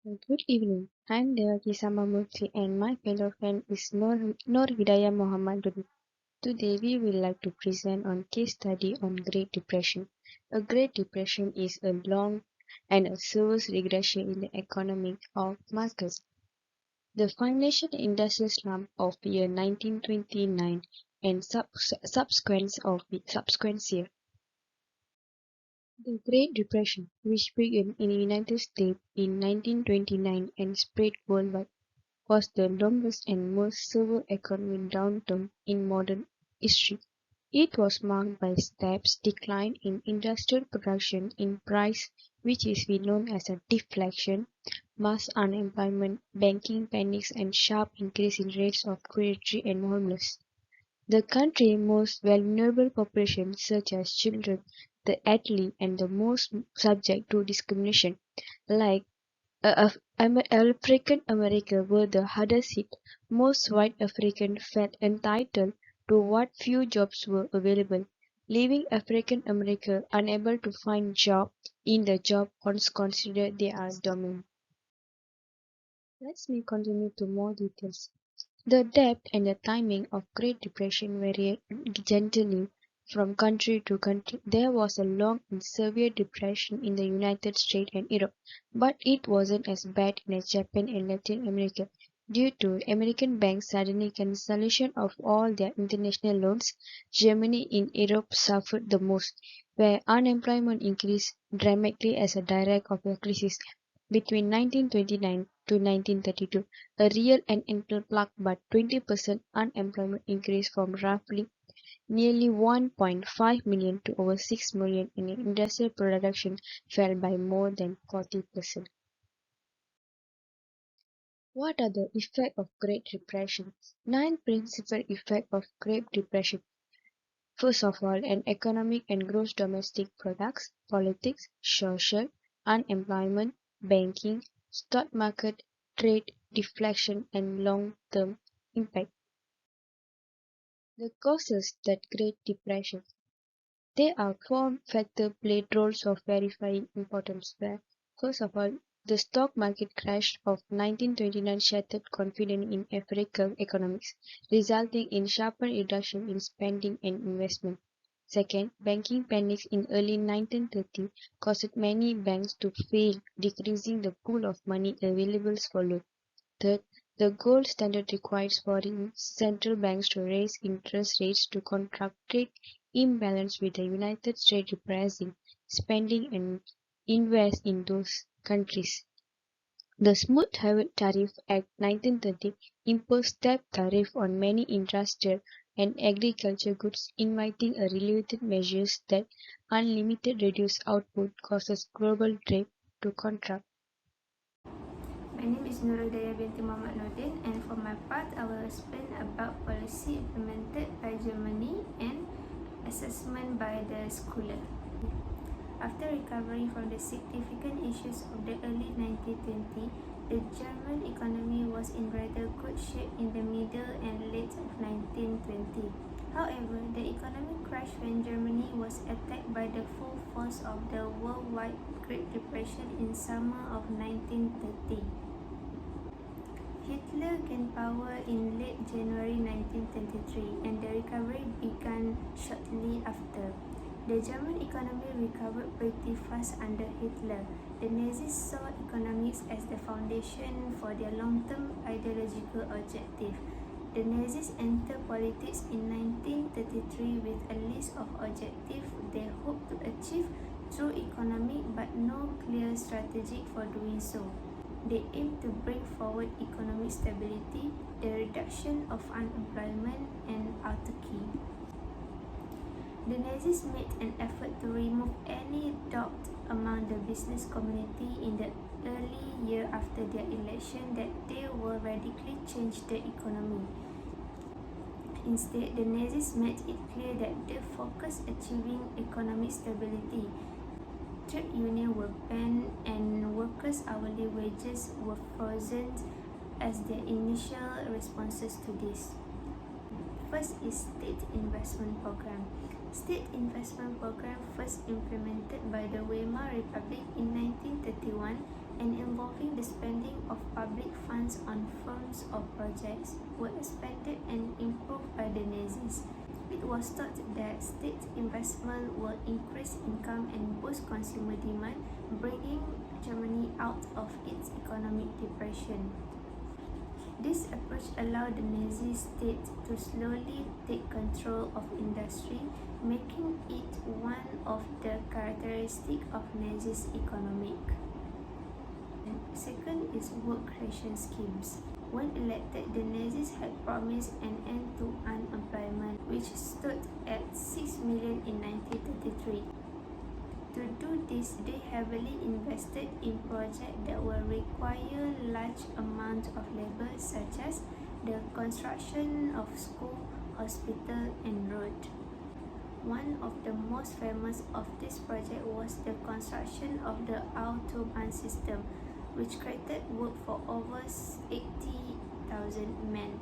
Good evening. I'm Thevaki Samba Moorty and my fellow friend is Hidayah Muhammad. Today we will like to present on case study on Great Depression. A Great Depression is a long and a severe regression in the economic of markets. The financial industrial slump of year 1929 and subsequent year. The Great Depression, which began in the United States in 1929 and spread worldwide, was the longest and most severe economic downturn in modern history. It was marked by steep decline in industrial production, in price, which is known as a deflation, mass unemployment, banking panics, and sharp increase in rates of creditors and homeless. The country's most vulnerable populations, such as children, the elderly, and the most subject to discrimination, like African Americans, were the hardest hit. Most white Africans felt entitled to what few jobs were available, leaving African Americans unable to find jobs in the job once considered they are dominant. Let me continue to more details. The depth and the timing of Great Depression varied gently from country to country. There was a long and severe depression in the United States and Europe, but it wasn't as bad in Japan and Latin America. Due to American banks' sudden cancellation of all their international loans, Germany in Europe suffered the most, where unemployment increased dramatically as a direct of the crisis. Between 1929 to 1932, a real and unemployed but 20% unemployment increase from roughly nearly 1.5 million to over 6 million, and industrial production fell by more than 40%. What are the effects of Great Depression? 9 principal effects of Great Depression. First of all, an economic and gross domestic products, politics, social, unemployment, banking, stock market, trade, deflation, and long-term impact. The causes that Great Depression. There are four factors played roles of verifying importance where, first of all, the stock market crash of 1929 shattered confidence in African economics, resulting in sharper reduction in spending and investment. Second, banking panics in early 1930 caused many banks to fail, decreasing the pool of money available for loan. Third, the gold standard requires foreign central banks to raise interest rates to contract trade imbalance with the United States, repressing spending and invest in those countries. The Smooth Haven Tariff Act 1930 imposed step tariff on many industrial and agriculture goods, inviting a related measures that unlimited reduced output causes global trade to contract. My name is Nurul Binti Nordin, and for my part, I will explain about policy implemented by Germany and assessment by the scholar. After recovering from the significant issues of the early 1920s, the German economy was in rather good shape in the middle and late of 1920. However, the economic crash when Germany was attacked by the full force of the worldwide Great Depression in summer of 1930. Hitler gained power in late January 1923, and the recovery began shortly after. The German economy recovered pretty fast under Hitler. The Nazis saw economics as the foundation for their long-term ideological objective. The Nazis entered politics in 1933 with a list of objectives they hoped to achieve through economic but no clear strategy for doing so. They aimed to bring forward economic stability, the reduction of unemployment, and autarky. The Nazis made an effort to remove any doubt among the business community in the early year after their election that they would radically change the economy. Instead, the Nazis made it clear that they focused achieving economic stability. Trade unions were banned and workers' hourly wages were frozen as their initial responses to this. First is State Investment Program. State Investment Program, first implemented by the Weimar Republic in 1931, and involving the spending of public funds on firms or projects were expanded and improved by the Nazis. It was thought that state investment will increase income and boost consumer demand, bringing Germany out of its economic depression. This approach allowed the Nazi state to slowly take control of industry, making it one of the characteristics of Nazi's economic. And second is work creation schemes. When elected, the Nazis had promised an end to unemployment, which stood at 6 million in 1933. To do this, they heavily invested in projects that will require large amounts of labor, such as the construction of school, hospital, and road. One of the most famous of this project was the construction of the Autobahn system, which created work for over 80,000 men.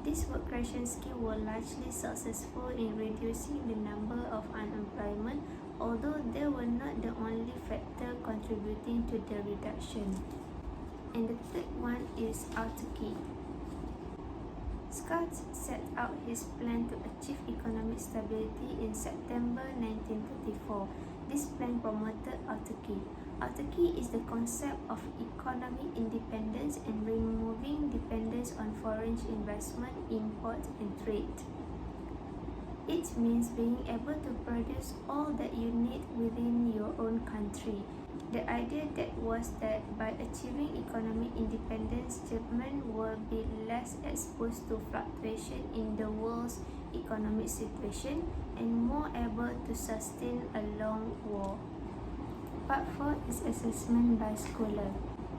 These work creation schemes were largely successful in reducing the number of unemployment, although they were not the only factor contributing to the reduction. And the third one is autarky. Scott set out his plan to achieve economic stability in September 1934. This plan promoted autarky. Autarky is the concept of economic independence and removing dependence on foreign investment, import, and trade. It means being able to produce all that you need within your own country. The idea that was that by achieving economic independence, Japan will be less exposed to fluctuation in the world's economic situation and more able to sustain a long war. Part 4 is assessment by scholar.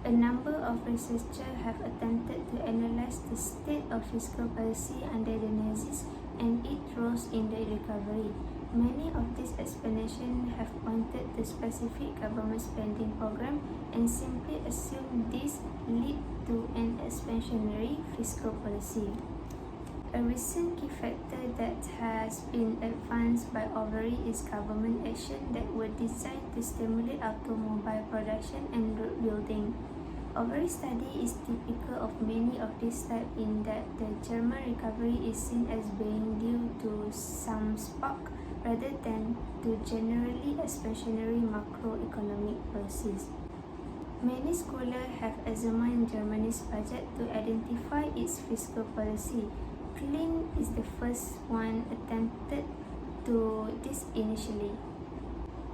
A number of researchers have attempted to analyze the state of fiscal policy under the Nazis and its roles in the recovery. Many of these explanations have pointed to specific government spending program and simply assumed this lead to an expansionary fiscal policy. A recent key factor that has been advanced by OVERY is government action that were designed to stimulate automobile production and road building. OVERY study is typical of many of these types in that the German recovery is seen as being due to some spark rather than to generally expansionary macroeconomic policies. Many scholars have examined Germany's budget to identify its fiscal policy. Klein is the first one attempted to this initially.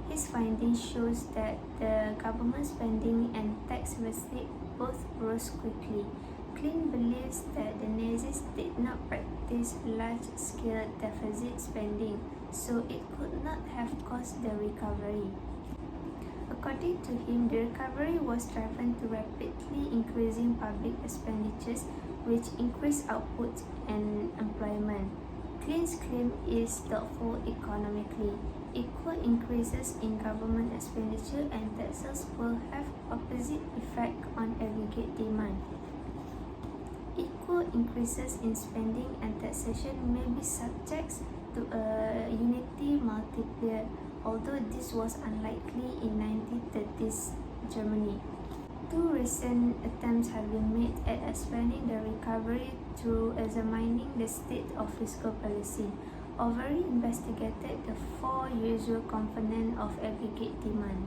His findings shows that the government spending and tax receipt both rose quickly. Klein believes that the Nazis did not practice large-scale deficit spending, so it could not have caused the recovery. According to him, the recovery was driven to rapidly increasing public expenditures, which increased output and employment. Klein's claim is thoughtful economically. Equal increases in government expenditure and taxes will have opposite effect on aggregate demand. Equal increases in spending and taxation may be subject to a unity multiplier, although this was unlikely in 1930s Germany. Two recent attempts have been made at explaining the recovery through examining the state of fiscal policy. OVERY investigated the four usual components of aggregate demand.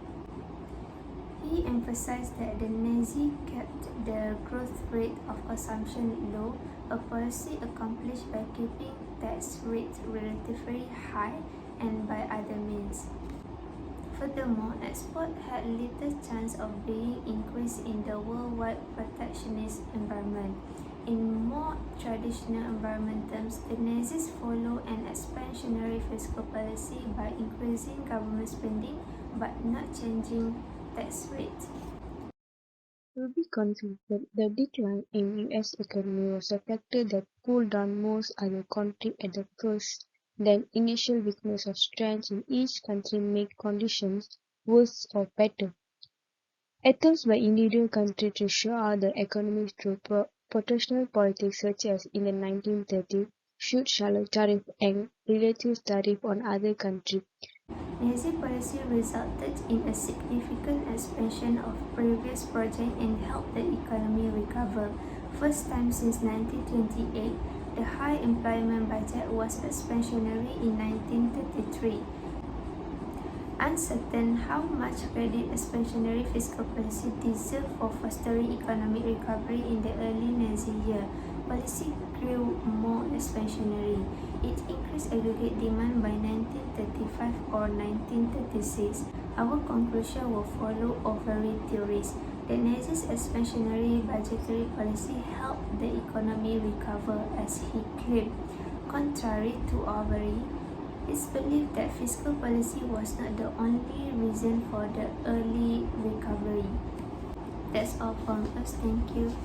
He emphasized that the Nazis kept the growth rate of consumption low, a policy accomplished by keeping tax rates relatively high and by other means. Furthermore, export had little chance of being increased in the worldwide protectionist environment. In more traditional environment terms, the Nazis follow an expansionary fiscal policy by increasing government spending but not changing tax rate. Ruby concluded the decline in U.S. economy was a factor that pulled down most other countries at the first. Then initial weakness or strength in each country made conditions worse or better. Attempts by individual countries to show out the economy through protectionist politics such as in the 1930s shoot shallow tariff and relative tariff on other countries Nazi policy resulted in a significant expansion of previous projects and helped the economy recover. First time since 1928, the high employment budget was expansionary in 1933. Uncertain how much credit expansionary fiscal policy deserved for fostering economic recovery in the early Nazi year, policy grew more expansionary. It increased aggregate demand by 1935 or 1936. Our conclusion will follow ovary theories. The Nazis' expansionary budgetary policy helped the economy recover, as he claimed. Contrary to ovary, it's believed that fiscal policy was not the only reason for the early recovery. That's all from us. Thank you.